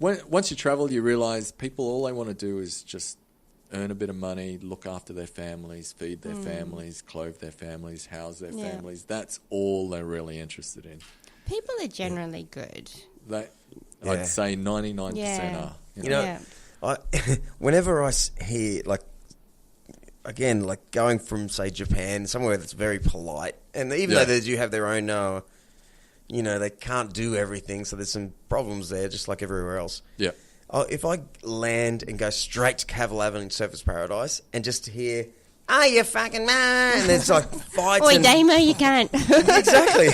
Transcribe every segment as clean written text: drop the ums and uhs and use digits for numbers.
once you travel, you realise people, all they want to do is just earn a bit of money, look after their families, feed their families, clothe their families, house their families. That's all they're really interested in. People are generally good. I'd say 99% are. You know, whenever I hear, like, again, like going from, say, Japan, somewhere that's very polite, and even though they do have their own, they can't do everything, so there's some problems there, just like everywhere else. Yeah. If I land and go straight to Cavill Avenue Surfers Paradise and just hear, "Oh, you fucking man," and there's like fights. Oi, Damo, you can't. Exactly.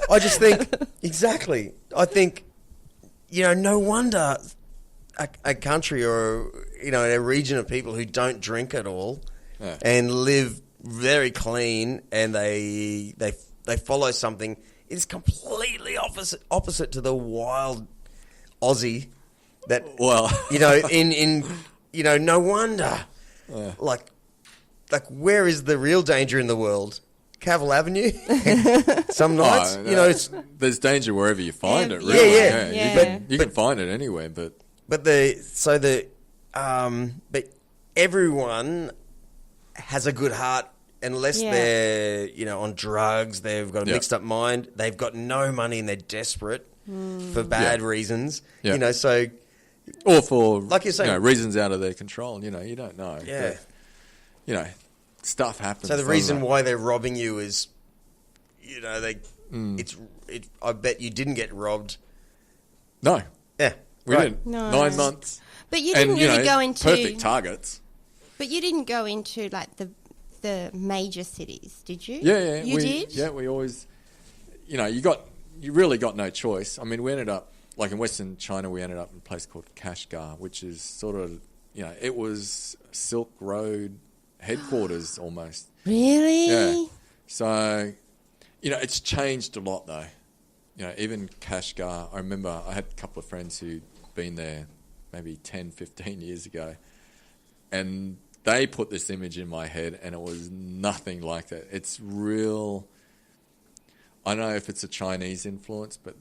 I just think, exactly. I think, no wonder a country or, a region of people who don't drink at all and live very clean and they follow something is completely opposite to the wild Aussie that, no wonder. Like, where is the real danger in the world? Cavill Avenue? Some nights, there's danger wherever you find it, really. Yeah. You can find it anywhere, but everyone has a good heart unless they're, on drugs, they've got a mixed up mind, they've got no money and they're desperate for bad reasons, or for, like you're saying, reasons out of their control, you don't know. Yeah. But, stuff happens. So the reason why they're robbing you is, I bet you didn't get robbed. No. Yeah. We didn't. No. 9 months. But you didn't really go into... perfect targets. But you didn't go into, like, the major cities, did you? Yeah. You did? Yeah, we always... you really got no choice. I mean, we ended up... Like in Western China, we ended up in a place called Kashgar, which is sort of, it was Silk Road headquarters almost. Really? Yeah. So, it's changed a lot though. Even Kashgar, I remember I had a couple of friends who'd been there maybe 10, 15 years ago, and they put this image in my head and it was nothing like that. It's real... I don't know if it's a Chinese influence, but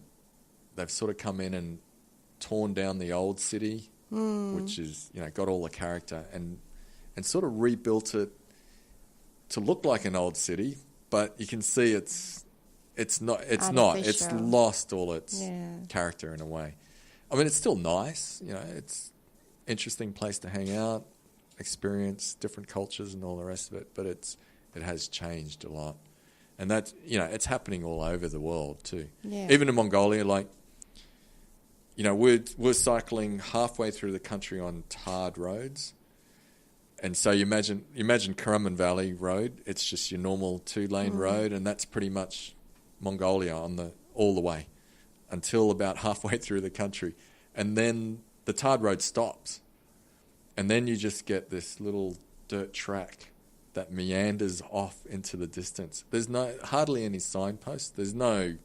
they've sort of come in and torn down the old city, which is, got all the character, and sort of rebuilt it to look like an old city, but you can see it's not. It's lost all its character in a way. I mean, it's still nice. It's an interesting place to hang out, experience different cultures and all the rest of it, but it has changed a lot. And that's, it's happening all over the world too. Yeah. Even in Mongolia, like, we're cycling halfway through the country on tarred roads. And so you imagine Karaman Valley Road, it's just your normal 2-lane road, and that's pretty much Mongolia all the way until about halfway through the country. And then the tarred road stops. And then you just get this little dirt track that meanders off into the distance. There's hardly any signposts. There's no,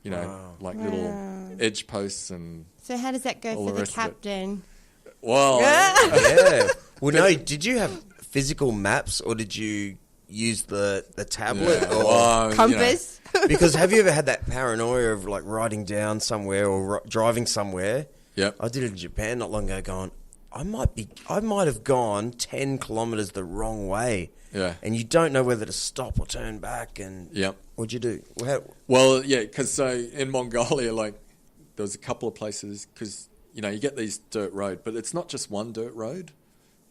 little edge posts and... So how does that go for the captain? Well... yeah. Well, no, did you have physical maps or did you use the tablet or... Compass? Because have you ever had that paranoia of, like, riding down somewhere or driving somewhere? Yep. I did it in Japan not long ago going... I might have gone 10 kilometres the wrong way. Yeah. And you don't know whether to stop or turn back. And what'd you do? Well, yeah, because so in Mongolia, like, there was a couple of places, because, you get these dirt road, but it's not just one dirt road.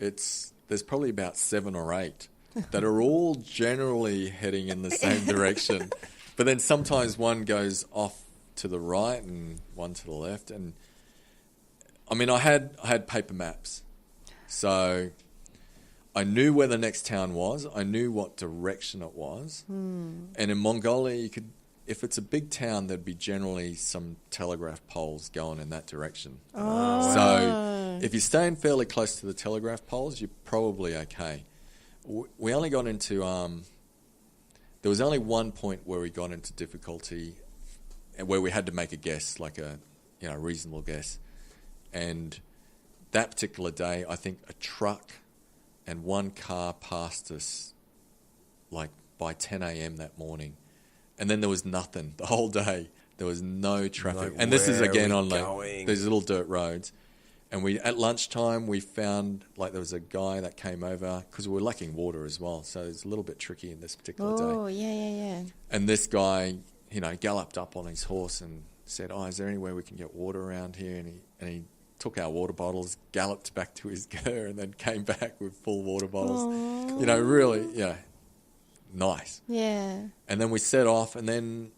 There's probably about 7 or 8 that are all generally heading in the same direction. But then sometimes one goes off to the right and one to the left. And I mean, I had paper maps, so I knew where the next town was. I knew what direction it was. And in Mongolia, if it's a big town, there'd be generally some telegraph poles going in that direction. Oh. So if you're staying fairly close to the telegraph poles, you're probably okay. We only got into... there was only one point where we got into difficulty, where we had to make a guess, like a reasonable guess. And that particular day, I think a truck and one car passed us like by 10 a.m. that morning. And then there was nothing the whole day. There was no traffic. Like, and this is where again are on we like going? these little dirt roads. And at lunchtime, we found like there was a guy that came over because we were lacking water as well. So it's a little bit tricky in this particular day. Oh, yeah. And this guy, galloped up on his horse and said, "Oh, is there any way we can get water around here?" And he took our water bottles, galloped back to his ger, and then came back with full water bottles. Aww. Really, nice. Yeah. And then we set off, and then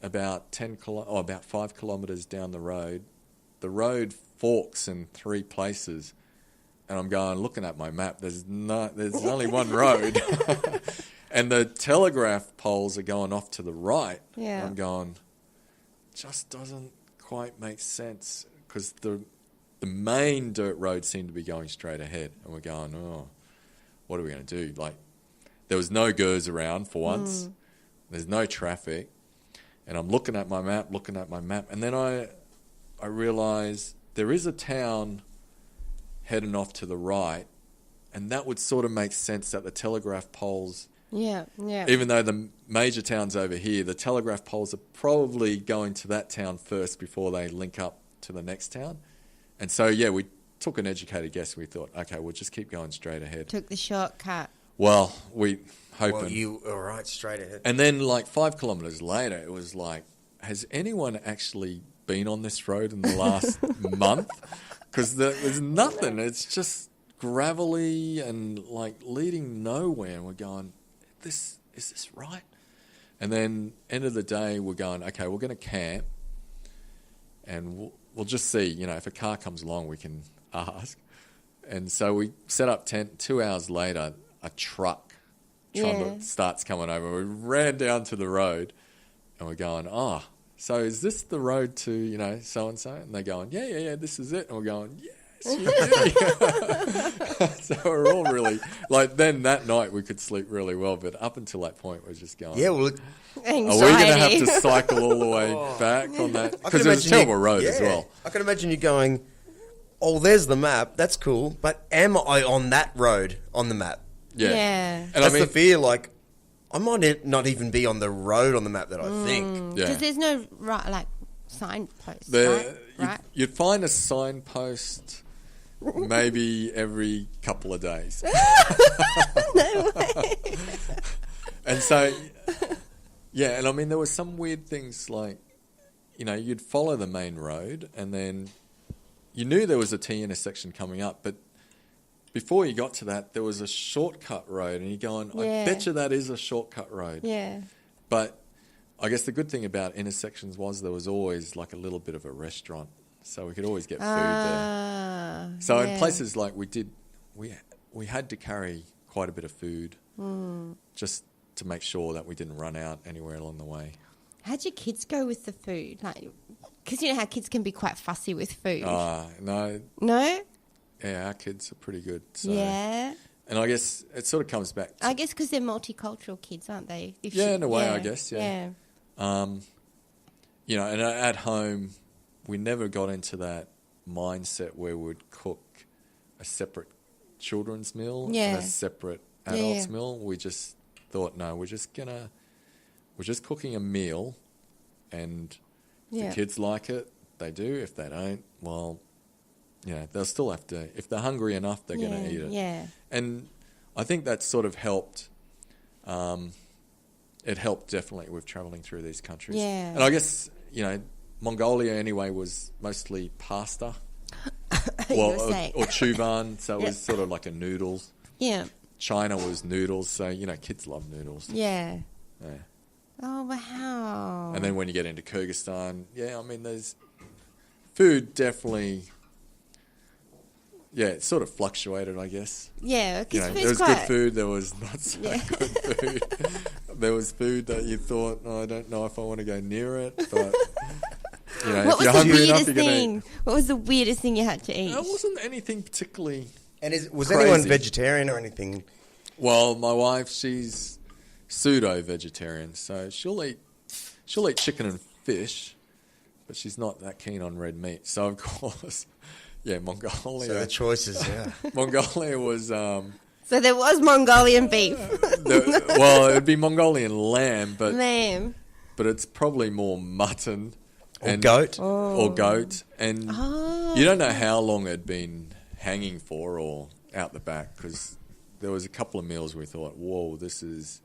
about 5 kilometres down the road forks in 3 places. And I'm looking at my map, there's only one road. And the telegraph poles are going off to the right. Yeah. And I'm going, just doesn't quite make sense because the main dirt road seemed to be going straight ahead. And we're going, oh, what are we going to do? Like, there was no gers around for once. There's no traffic. And I'm looking at my map. And then I realise there is a town heading off to the right. And that would sort of make sense that the telegraph poles... Yeah. Even though the major town's over here, the telegraph poles are probably going to that town first before they link up to the next town. And so, we took an educated guess. We thought, okay, we'll just keep going straight ahead. Took the shortcut. Well, we hoping. Well, you were right, straight ahead. And then, like 5 kilometres later, it was like, has anyone actually been on this road in the last month? Because there's nothing. It's just gravelly and like leading nowhere. And we're going, is this right? And then end of the day, we're going, okay, we're going to camp, and we'll just see. If a car comes along, we can ask. And so we set up tent. 2 hours later, a truck starts coming over. We ran down to the road, and we're going, oh, so is this the road to so and so? And they're going, yeah, this is it. And we're going, yeah. So we're all really then that night we could sleep really well, but up until that point we're just going, well, anxiety. Are we going to have to cycle all the way back on that? Because it's a terrible road as well. I can imagine you going, oh, there's the map, that's cool, but am I on that road on the map? Yeah. And that's the fear, like I might not even be on the road on the map that I think. Because there's no signpost, right? You'd find a signpost maybe every couple of days. No way. And so, and I mean, there were some weird things like, you'd follow the main road and then you knew there was a T intersection coming up, but before you got to that, there was a shortcut road and you're going, I bet you that is a shortcut road. Yeah. But I guess the good thing about intersections was there was always like a little bit of a restaurant. So we could always get food there. So in places like we had to carry quite a bit of food just to make sure that we didn't run out anywhere along the way. How'd your kids go with the food? Because you know how kids can be quite fussy with food. No. No? Yeah, our kids are pretty good. So. Yeah. And I guess it sort of comes back to... I guess because they're multicultural kids, aren't they? In a way, I guess, yeah. And at home... we never got into that mindset where we'd cook a separate children's meal and a separate adults meal. We just thought, no, we're just cooking a meal, and if the kids like it, they do. If they don't, well, they'll still have to. If they're hungry enough, they're going to eat it. Yeah. And I think that sort of helped. It helped definitely with travelling through these countries. Yeah. And I guess Mongolia anyway was mostly pasta, or chuvan, so it was sort of like a noodles. Yeah. China was noodles, so kids love noodles. Yeah. Oh wow! And then when you get into Kyrgyzstan, I mean, there's food definitely. Yeah, it sort of fluctuated, I guess. Yeah, because there was good food, there was not so good food. There was food that you thought, I don't know if I want to go near it, but what if you're hungry enough, you're going to eat. What was the weirdest thing you had to eat? It wasn't anything particularly. And was crazy. Anyone vegetarian or anything? Well, my wife, she's pseudo-vegetarian, so she'll eat chicken and fish, but she's not that keen on red meat. So of course. Yeah, Mongolia. So the choices, Mongolia was... so there was Mongolian beef. Well, it would be Mongolian lamb, but... Lamb. But it's probably more mutton. Or goat. or goat, and Oh. you don't know how long it'd been hanging for or out the back, because there was a couple of meals we thought, whoa, this is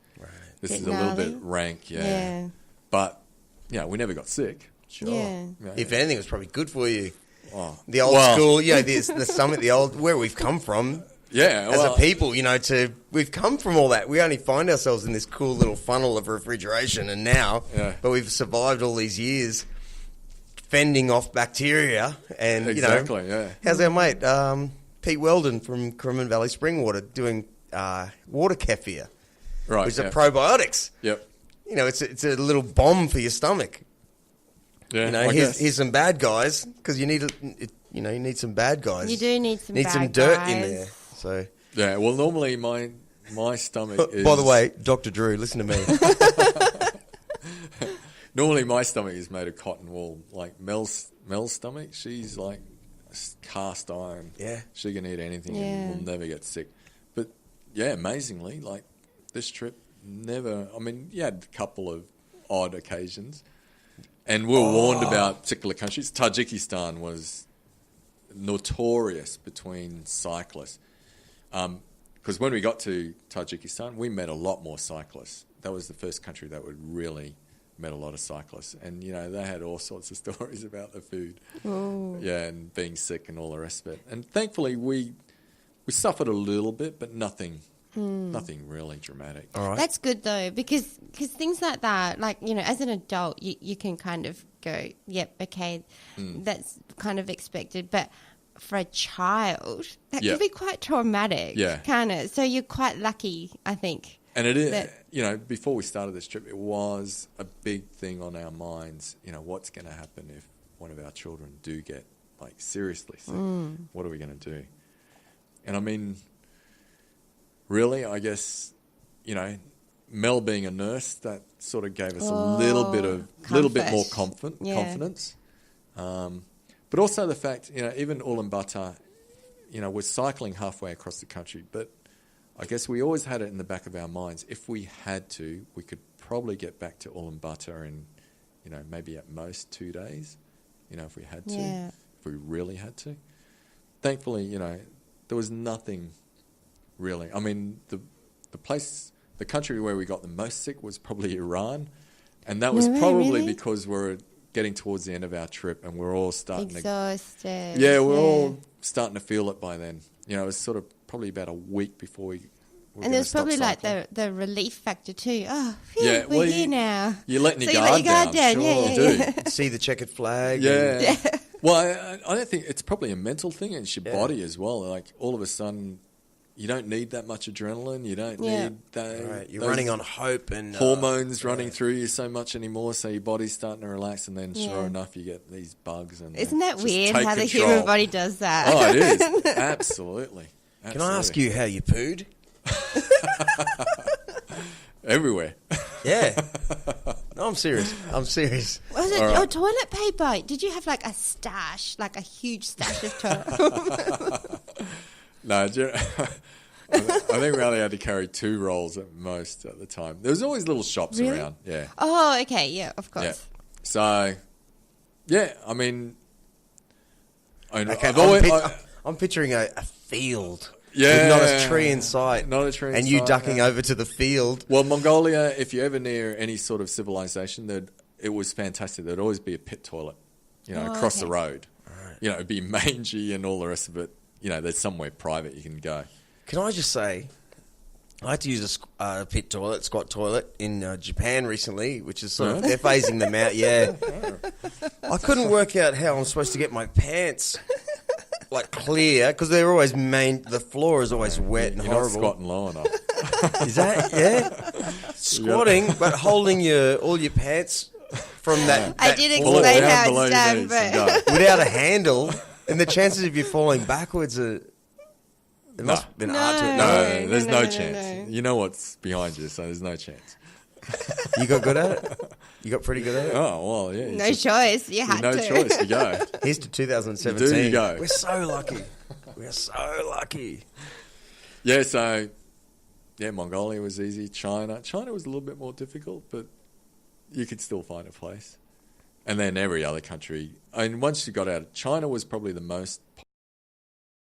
Bit a little bit gnarly. rank, Yeah. But we never got sick. Sure. Yeah. If anything, it was probably good for you. Oh, The old well, school, the summit, where we've come from Yeah, as a people, we've come from all that. We only find ourselves in this cool little funnel of refrigeration, and now, Yeah. but we've survived all these years fending off bacteria, and Exactly, yeah. How's our mate Pete Weldon from Currumbin Valley Springwater doing water kefir, Right. which are probiotics. Yep. It's a little bomb for your stomach. Yeah. I Here's, guess. here's some bad guys, because you need some bad guys. You do need some bad some dirt guys. in there. So, Yeah. Well, normally my stomach is. by the way, Dr. Drew, listen to me. Normally my stomach is made of cotton wool. Like Mel's stomach, she's like cast iron. Yeah. She can eat anything Yeah. and will never get sick. But yeah, amazingly, like this trip never. I mean, you had a couple of odd occasions, and we were warned about particular countries. Tajikistan was notorious between cyclists. Because when we got to Tajikistan, we met a lot more cyclists. That was the first country that would really met a lot of cyclists. And, they had all sorts of stories about the food. Oh. Yeah, and being sick and all the rest of it. And thankfully, we suffered a little bit, but nothing really dramatic. All right. That's good though, because things like that, like, as an adult, you can kind of go, yep, okay, that's kind of expected. But for a child, that Yeah. can be quite traumatic, Yeah. can't it? So you're quite lucky, I think. And it is, That- before we started this trip, it was a big thing on our minds. What's going to happen if one of our children do get, like, seriously sick? What are we going to do? And I mean, really, I guess, Mel being a nurse, that sort of gave us a little bit more Yeah. confidence. But also the fact, even Ulaanbaatar, we're cycling halfway across the country, but I guess we always had it in the back of our minds. If we had to, we could probably get back to Ulaanbaatar in, maybe at most 2 days, if we had to, Yeah. if we really had to. Thankfully, there was nothing really. I mean, the country where we got the most sick was probably Iran, and that was No way, probably really? because we're getting towards the end of our trip and we're all starting Exhausted. to... Yeah, we're all starting to feel it by then. It was sort of probably about a week before we were And there's probably stop like cycling. the relief factor too. Oh, phew, Yeah, we're well, here now. You're letting your So you guard let your guard down. Sure, Yeah, you yeah, do. See the checkered flag. Yeah. Well, I don't think it's probably a mental thing. It's your body as well. Like all of a sudden, you don't need that much adrenaline. You don't Yeah. need that. Right, you're those running on hope and hormones running through you so much anymore. So your body's starting to relax, and then sure Yeah. enough, you get these bugs. And Isn't they that just weird take how the control. human body does that? Oh, it is absolutely. Can I ask you how you pooed? Everywhere. Yeah. No, I'm serious. Was it All your right. toilet paper? Did you have like a stash, like a huge stash of toilet? No, I think we only had to carry 2 rolls at most at the time. There was always little shops Really? around. Yeah. Oh, okay, yeah, of Yeah. course. So, yeah, I mean, Okay, I've always, I'm picturing a field. Yeah. With not a tree in sight. Not a tree in And you sight, ducking yeah. over to the field. well, Mongolia, if you're ever near any sort of civilization, it was fantastic. There'd always be a pit toilet, across the okay. road. It'd be mangy and all the rest of it. There's somewhere private you can go. Can I just say, I had to use a pit toilet, squat toilet, in Japan recently, which is sort of, they're phasing them out, yeah. I couldn't work out how I'm supposed to get my pants, like, clear, because they're always the floor is always wet and You're horrible. not squatting low enough. Is that, yeah? Squatting, but holding all your pants from that I did Pull it explain down how below it's your done, knees and but go. without a handle, and the chances of you falling backwards are... It must have been hard to... No, there's no no, chance. no. You know what's behind you, so there's no chance. You got good at it? You got pretty good at it? Oh, well, yeah. no choice. You had no to. choice to go. Here's to 2017. You do, you go. We're so lucky. We're so lucky. Yeah, so, Mongolia was easy. China was a little bit more difficult, but you could still find a place. And then every other country. And once you got out, China was probably the most